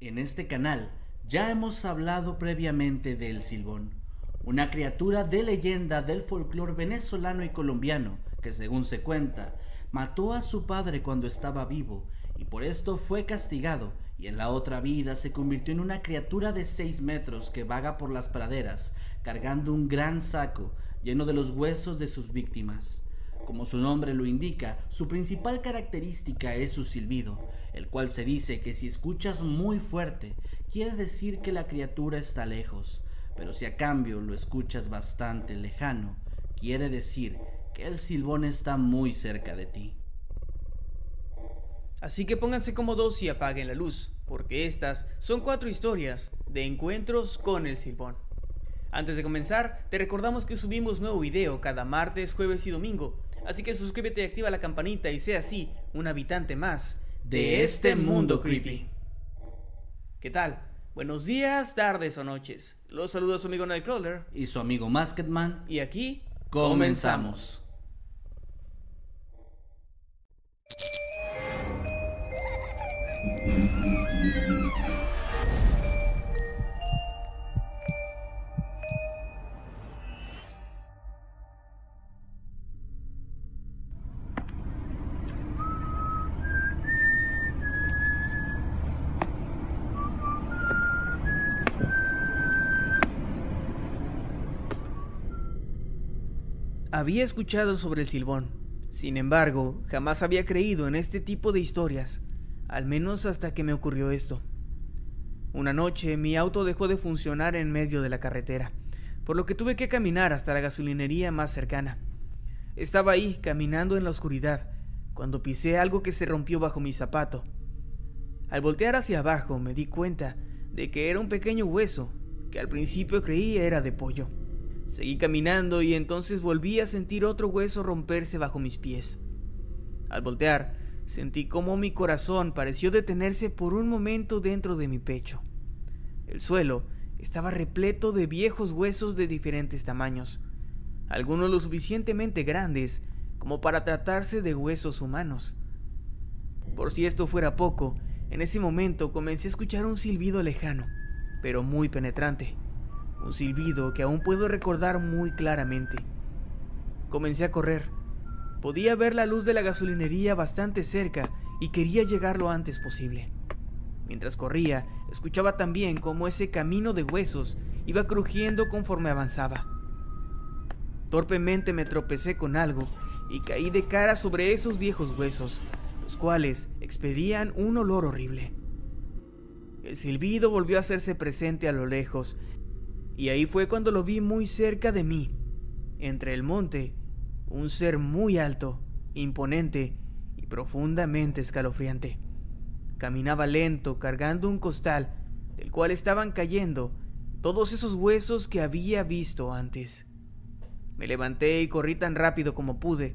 En este canal ya hemos hablado previamente del Silbón, una criatura de leyenda del folclore venezolano y colombiano que, según se cuenta, mató a su padre cuando estaba vivo y por esto fue castigado, y en la otra vida se convirtió en una criatura de 6 metros que vaga por las praderas cargando un gran saco lleno de los huesos de sus víctimas. Como su nombre lo indica, su principal característica es su silbido, el cual se dice que si escuchas muy fuerte, quiere decir que la criatura está lejos, pero si a cambio lo escuchas bastante lejano, quiere decir que el silbón está muy cerca de ti. Así que pónganse cómodos y apaguen la luz, porque estas son 4 historias de encuentros con el silbón. Antes de comenzar, te recordamos que subimos nuevo video cada martes, jueves y domingo, así que suscríbete y activa la campanita y sea así un habitante más de este mundo creepy. ¿Qué tal? Buenos días, tardes o noches. Los saluda su amigo Nightcrawler Y su amigo Masketman, y aquí comenzamos. Había escuchado sobre el silbón, sin embargo, jamás había creído en este tipo de historias, al menos hasta que me ocurrió esto. Una noche mi auto dejó de funcionar en medio de la carretera, por lo que tuve que caminar hasta la gasolinería más cercana. Estaba ahí, caminando en la oscuridad, cuando pisé algo que se rompió bajo mi zapato. Al voltear hacia abajo me di cuenta de que era un pequeño hueso, que al principio creí era de pollo. Seguí caminando y entonces volví a sentir otro hueso romperse bajo mis pies. Al voltear, sentí como mi corazón pareció detenerse por un momento dentro de mi pecho. El suelo estaba repleto de viejos huesos de diferentes tamaños, algunos lo suficientemente grandes como para tratarse de huesos humanos. Por si esto fuera poco, en ese momento comencé a escuchar un silbido lejano, pero muy penetrante. Un silbido que aún puedo recordar muy claramente. Comencé a correr. Podía ver la luz de la gasolinería bastante cerca y quería llegar lo antes posible. Mientras corría, escuchaba también cómo ese camino de huesos iba crujiendo conforme avanzaba. Torpemente me tropecé con algo y caí de cara sobre esos viejos huesos, los cuales expedían un olor horrible. El silbido volvió a hacerse presente a lo lejos, y ahí fue cuando lo vi muy cerca de mí, entre el monte, un ser muy alto, imponente y profundamente escalofriante. Caminaba lento, cargando un costal, del cual estaban cayendo todos esos huesos que había visto antes. Me levanté y corrí tan rápido como pude,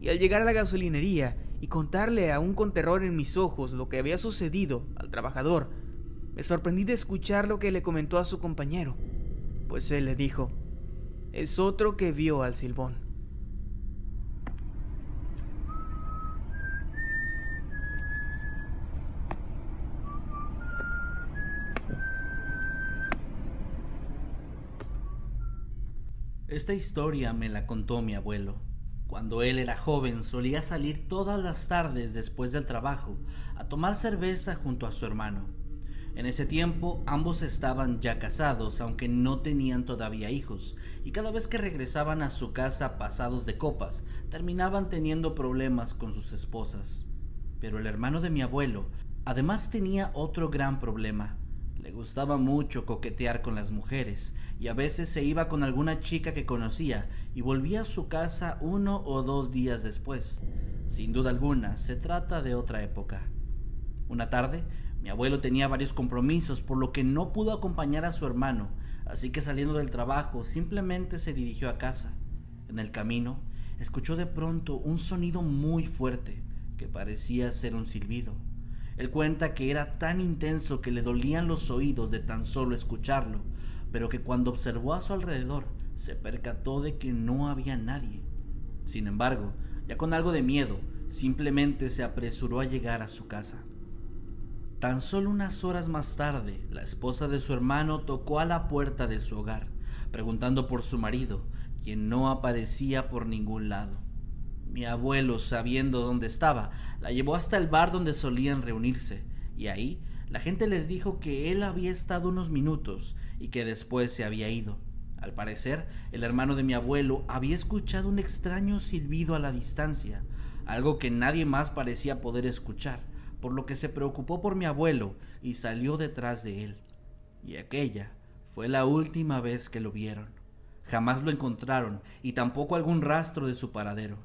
y al llegar a la gasolinería y contarle aún con terror en mis ojos lo que había sucedido al trabajador, me sorprendí de escuchar lo que le comentó a su compañero. Pues él le dijo, es otro que vio al silbón. Esta historia me la contó mi abuelo. Cuando él era joven solía salir todas las tardes después del trabajo a tomar cerveza junto a su hermano. En ese tiempo ambos estaban ya casados, aunque no tenían todavía hijos, y cada vez que regresaban a su casa pasados de copas, terminaban teniendo problemas con sus esposas. Pero el hermano de mi abuelo además tenía otro gran problema. Le gustaba mucho coquetear con las mujeres, y a veces se iba con alguna chica que conocía y volvía a su casa 1 o 2 días después. Sin duda alguna, se trata de otra época. Una tarde, mi abuelo tenía varios compromisos, por lo que no pudo acompañar a su hermano, así que saliendo del trabajo simplemente se dirigió a casa. En el camino, escuchó de pronto un sonido muy fuerte, que parecía ser un silbido. Él cuenta que era tan intenso que le dolían los oídos de tan solo escucharlo, pero que cuando observó a su alrededor, se percató de que no había nadie. Sin embargo, ya con algo de miedo, simplemente se apresuró a llegar a su casa. Tan solo unas horas más tarde, la esposa de su hermano tocó a la puerta de su hogar, preguntando por su marido, quien no aparecía por ningún lado. Mi abuelo, sabiendo dónde estaba, la llevó hasta el bar donde solían reunirse, y ahí la gente les dijo que él había estado unos minutos y que después se había ido. Al parecer, el hermano de mi abuelo había escuchado un extraño silbido a la distancia, algo que nadie más parecía poder escuchar, por lo que se preocupó por mi abuelo y salió detrás de él. Y aquella fue la última vez que lo vieron. Jamás lo encontraron y tampoco algún rastro de su paradero.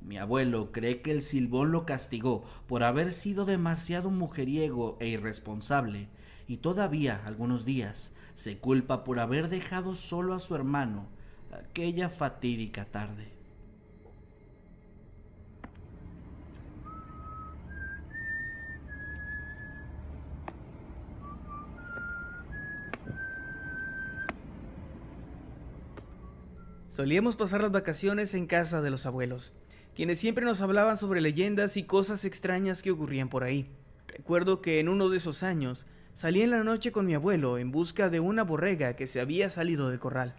Mi abuelo cree que el Silbón lo castigó por haber sido demasiado mujeriego e irresponsable, y todavía algunos días se culpa por haber dejado solo a su hermano aquella fatídica tarde. Solíamos pasar las vacaciones en casa de los abuelos, quienes siempre nos hablaban sobre leyendas y cosas extrañas que ocurrían por ahí. Recuerdo que en uno de esos años salí en la noche con mi abuelo en busca de una borrega que se había salido del corral.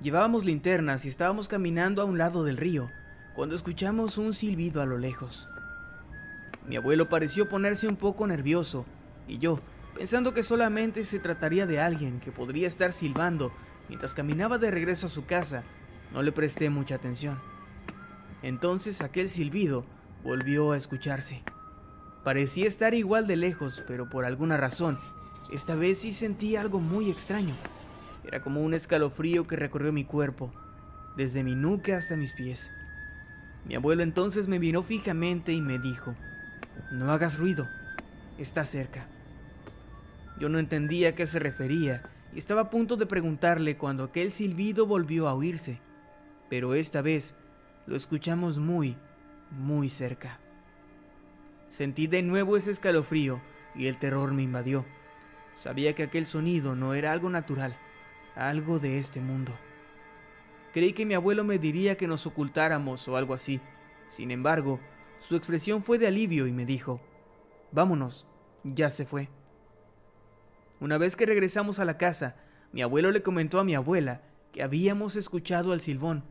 Llevábamos linternas y estábamos caminando a un lado del río, cuando escuchamos un silbido a lo lejos. Mi abuelo pareció ponerse un poco nervioso, y yo, pensando que solamente se trataría de alguien que podría estar silbando mientras caminaba de regreso a su casa, no le presté mucha atención. Entonces aquel silbido volvió a escucharse. Parecía estar igual de lejos, pero por alguna razón, esta vez sí sentí algo muy extraño. Era como un escalofrío que recorrió mi cuerpo, desde mi nuca hasta mis pies. Mi abuelo entonces me miró fijamente y me dijo: «No hagas ruido, está cerca». Yo no entendía a qué se refería y estaba a punto de preguntarle cuando aquel silbido volvió a oírse, pero esta vez lo escuchamos muy, muy cerca. Sentí de nuevo ese escalofrío y el terror me invadió. Sabía que aquel sonido no era algo natural, algo de este mundo. Creí que mi abuelo me diría que nos ocultáramos o algo así. Sin embargo, su expresión fue de alivio y me dijo: «Vámonos, ya se fue». Una vez que regresamos a la casa, mi abuelo le comentó a mi abuela que habíamos escuchado al silbón,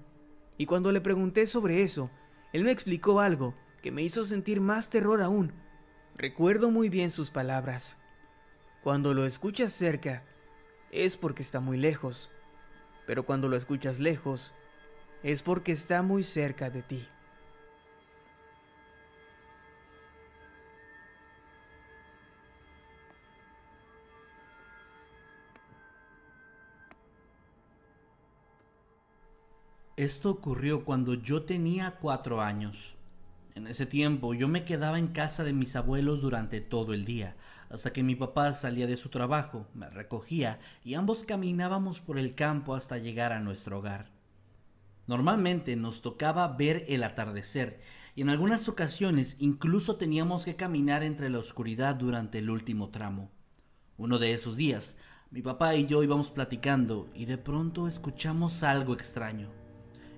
y cuando le pregunté sobre eso, él me explicó algo que me hizo sentir más terror aún. Recuerdo muy bien sus palabras: «Cuando lo escuchas cerca, es porque está muy lejos, pero cuando lo escuchas lejos, es porque está muy cerca de ti». Esto ocurrió cuando yo tenía 4 años. En ese tiempo yo me quedaba en casa de mis abuelos durante todo el día, hasta que mi papá salía de su trabajo, me recogía y ambos caminábamos por el campo hasta llegar a nuestro hogar. Normalmente nos tocaba ver el atardecer y en algunas ocasiones incluso teníamos que caminar entre la oscuridad durante el último tramo. Uno de esos días, mi papá y yo íbamos platicando y de pronto escuchamos algo extraño.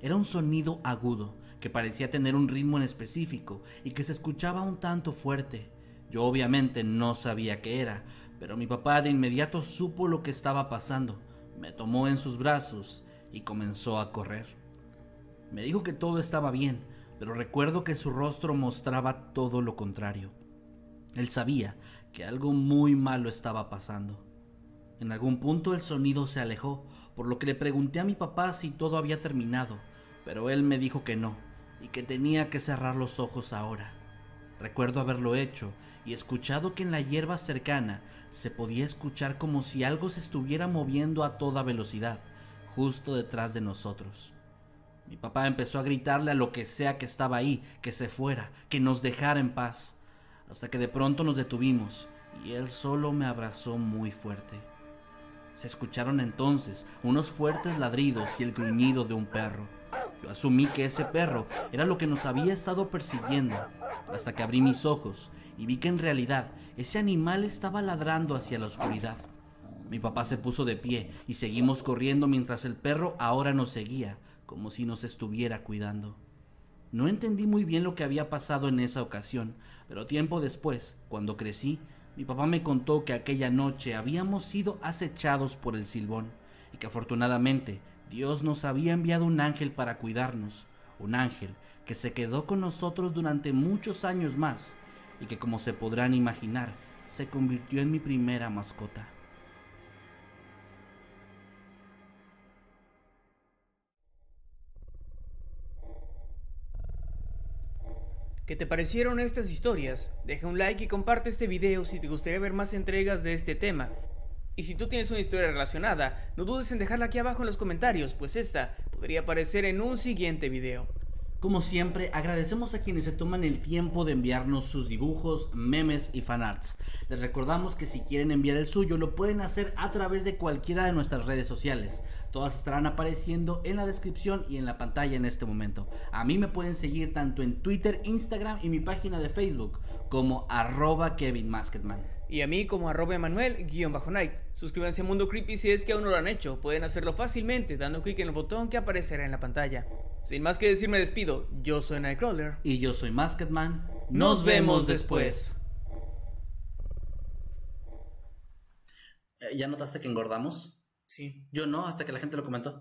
Era un sonido agudo que parecía tener un ritmo en específico y que se escuchaba un tanto fuerte. Yo obviamente no sabía qué era, pero mi papá de inmediato supo lo que estaba pasando. Me tomó en sus brazos y comenzó a correr. Me dijo que todo estaba bien, pero recuerdo que su rostro mostraba todo lo contrario. Él sabía que algo muy malo estaba pasando. En algún punto el sonido se alejó, por lo que le pregunté a mi papá si todo había terminado, pero él me dijo que no, y que tenía que cerrar los ojos ahora. Recuerdo haberlo hecho y escuchado que en la hierba cercana se podía escuchar como si algo se estuviera moviendo a toda velocidad, justo detrás de nosotros. Mi papá empezó a gritarle a lo que sea que estaba ahí, que se fuera, que nos dejara en paz, hasta que de pronto nos detuvimos y él solo me abrazó muy fuerte. Se escucharon entonces unos fuertes ladridos y el gruñido de un perro. Yo asumí que ese perro era lo que nos había estado persiguiendo, hasta que abrí mis ojos y vi que en realidad ese animal estaba ladrando hacia la oscuridad. Mi papá se puso de pie y seguimos corriendo mientras el perro ahora nos seguía, como si nos estuviera cuidando. No entendí muy bien lo que había pasado en esa ocasión, pero tiempo después, cuando crecí, Mi papá me contó que aquella noche habíamos sido acechados por el Silbón y que afortunadamente Dios nos había enviado un ángel para cuidarnos, un ángel que se quedó con nosotros durante muchos años más y que, como se podrán imaginar, se convirtió en mi primera mascota. ¿Qué te parecieron estas historias? Deja un like y comparte este video si te gustaría ver más entregas de este tema. Y si tú tienes una historia relacionada, no dudes en dejarla aquí abajo en los comentarios, pues esta podría aparecer en un siguiente video. Como siempre, agradecemos a quienes se toman el tiempo de enviarnos sus dibujos, memes y fanarts. Les recordamos que si quieren enviar el suyo, lo pueden hacer a través de cualquiera de nuestras redes sociales. Todas estarán apareciendo en la descripción y en la pantalla en este momento. A mí me pueden seguir tanto en Twitter, Instagram y mi página de Facebook como @KevinMasketman. Y a mí como @Emanuel_Night. Suscríbanse a Mundo Creepy si es que aún no lo han hecho. Pueden hacerlo fácilmente dando clic en el botón que aparecerá en la pantalla. Sin más que decir, me despido. Yo soy Nightcrawler. Y yo soy Masketman. Nos vemos después. ¿Ya notaste que engordamos? Sí. Yo no, hasta que la gente lo comentó.